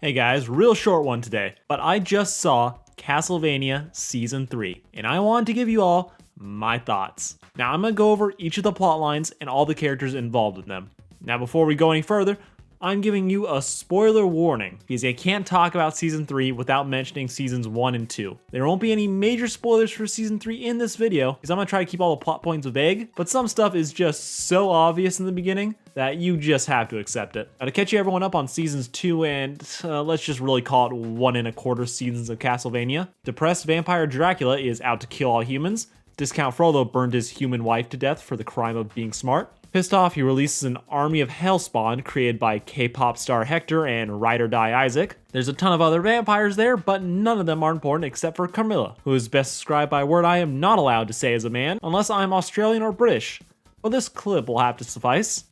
Hey guys, real short one today, but I just saw Castlevania Season 3, and I wanted to give you all my thoughts. Now I'm going to go over each of the plot lines and all the characters involved in them. Now before we go any further, I'm giving you a spoiler warning, because I can't talk about Season 3 without mentioning Seasons 1 and 2. There won't be any major spoilers for Season 3 in this video, because I'm going to try to keep all the plot points vague, but some stuff is just so obvious in the beginning that you just have to accept it. Now to catch you everyone up on Seasons 2 and let's just really call it 1¼ seasons of Castlevania, depressed vampire Dracula is out to kill all humans. Discount Frollo burned his human wife to death for the crime of being smart. Pissed off, he releases an army of Hellspawn created by K-pop star Hector and Ride or Die Isaac. There's a ton of other vampires there, but none of them are important except for Carmilla, who is best described by a word I am not allowed to say as a man, unless I'm Australian or British. Well, this clip will have to suffice.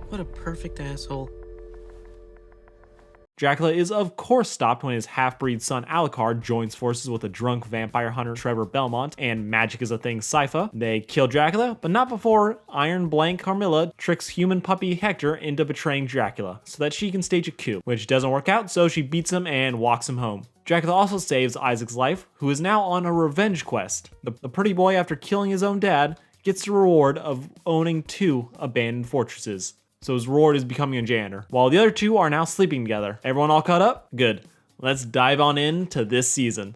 What a perfect asshole. Dracula is of course stopped when his half-breed son Alucard joins forces with a drunk vampire hunter Trevor Belmont and Magic is a Thing Sypha. They kill Dracula, but not before Iron Blank Carmilla tricks human puppy Hector into betraying Dracula so that she can stage a coup, which doesn't work out, so she beats him and walks him home. Dracula also saves Isaac's life, who is now on a revenge quest. The pretty boy, after killing his own dad, gets the reward of owning 2 abandoned fortresses. So his reward is becoming a janitor, while the other 2 are now sleeping together. Everyone all caught up? Good. Let's dive on into this season.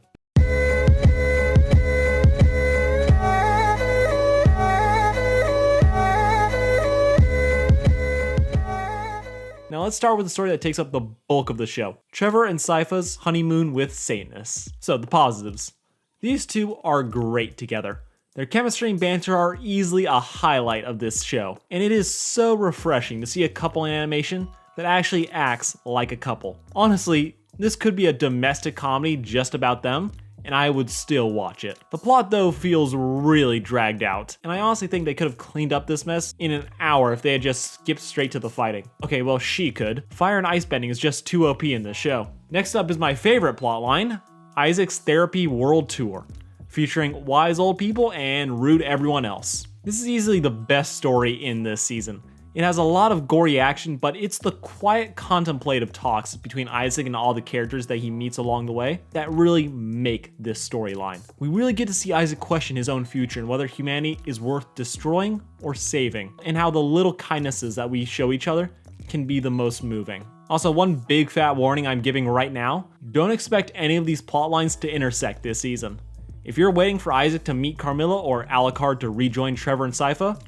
Now let's start with the story that takes up the bulk of the show. Trevor and Sypha's honeymoon with Satanists. So the positives. These 2 are great together. Their chemistry and banter are easily a highlight of this show, and it is so refreshing to see a couple in animation that actually acts like a couple. Honestly, this could be a domestic comedy just about them, and I would still watch it. The plot though feels really dragged out, and I honestly think they could have cleaned up this mess in an hour if they had just skipped straight to the fighting. Okay, well she could. Fire and ice bending is just too OP in this show. Next up is my favorite plotline, Isaac's Therapy World Tour, featuring wise old people and rude everyone else. This is easily the best story in this season. It has a lot of gory action, but it's the quiet contemplative talks between Isaac and all the characters that he meets along the way that really make this storyline. We really get to see Isaac question his own future and whether humanity is worth destroying or saving, and how the little kindnesses that we show each other can be the most moving. Also, one big fat warning I'm giving right now, don't expect any of these plot lines to intersect this season. If you're waiting for Isaac to meet Carmilla or Alucard to rejoin Trevor and Sypha,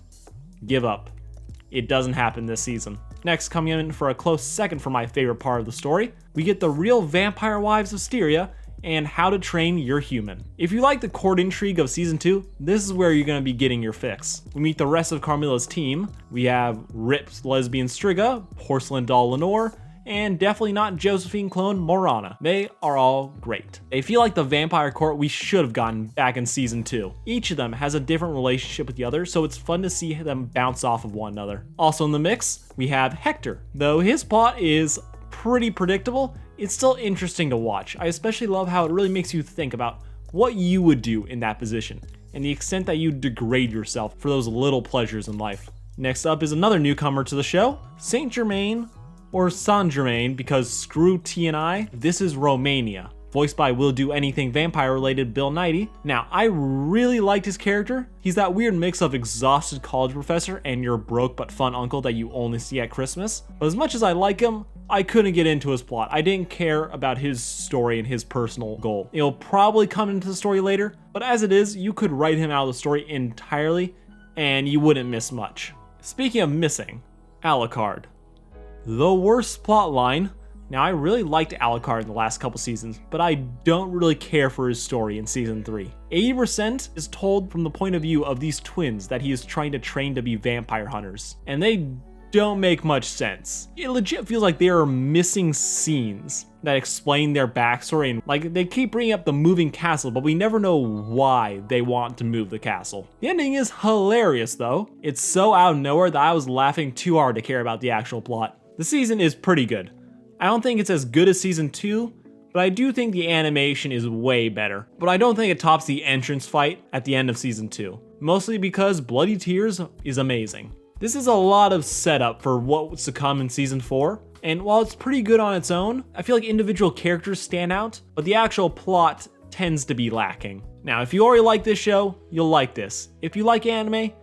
give up. It doesn't happen this season. Next, coming in for a close second for my favorite part of the story, we get the real vampire wives of Styria and how to train your human. If you like the court intrigue of season 2, this is where you're going to be getting your fix. We meet the rest of Carmilla's team. We have ripped lesbian Striga, porcelain doll Lenore, and definitely not Josephine clone Morana. They are all great. They feel like the vampire court we should have gotten back in season 2. Each of them has a different relationship with the other, so it's fun to see them bounce off of one another. Also in the mix, we have Hector. Though his plot is pretty predictable, it's still interesting to watch. I especially love how it really makes you think about what you would do in that position, and the extent that you degrade yourself for those little pleasures in life. Next up is another newcomer to the show, Saint Germain, or Saint Germain, because screw T and I, this is Romania. Voiced by Will Do Anything vampire related Bill Nighy. Now, I really liked his character. He's that weird mix of exhausted college professor and your broke but fun uncle that you only see at Christmas. But as much as I like him, I couldn't get into his plot. I didn't care about his story and his personal goal. It'll probably come into the story later, but as it is, you could write him out of the story entirely and you wouldn't miss much. Speaking of missing, Alucard. The worst plot line. Now, I really liked Alucard in the last couple seasons, but I don't really care for his story in season 3. 80% is told from the point of view of these twins that he is trying to train to be vampire hunters, and they don't make much sense. It legit feels like there are missing scenes that explain their backstory, and like they keep bringing up the moving castle, but we never know why they want to move the castle. The ending is hilarious though. It's so out of nowhere that I was laughing too hard to care about the actual plot. The season is pretty good. I don't think it's as good as season 2, but I do think the animation is way better. But I don't think it tops the entrance fight at the end of season 2, mostly because Bloody Tears is amazing. This is a lot of setup for what's to come in season 4. And while it's pretty good on its own, I feel like individual characters stand out, but the actual plot tends to be lacking. Now, if you already like this show, you'll like this. If you like anime,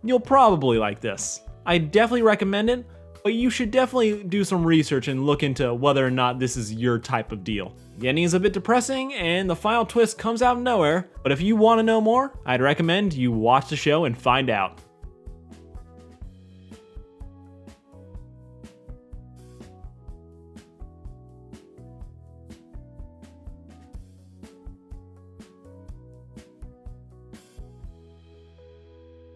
you'll probably like this. I definitely recommend it, but you should definitely do some research and look into whether or not this is your type of deal. The ending is a bit depressing and the final twist comes out of nowhere, but if you want to know more, I'd recommend you watch the show and find out.